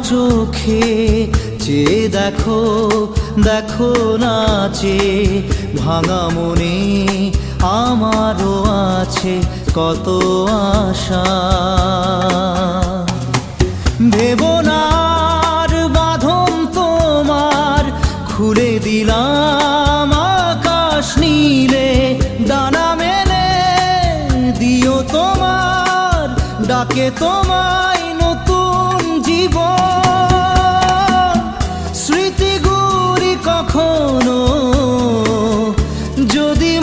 চোখে চেয়ে দেখো, দেখো নাচে ভাঙা মনে আমারও আছে কত আশা। ভেবনার বাঁধন তোমার খুলে দিলাম আকাশ নীলে, ডানা মেলে দিও তোমার ডাকে তোমায় নতুন জীবন। স্মৃতিগুলি কখনো যদি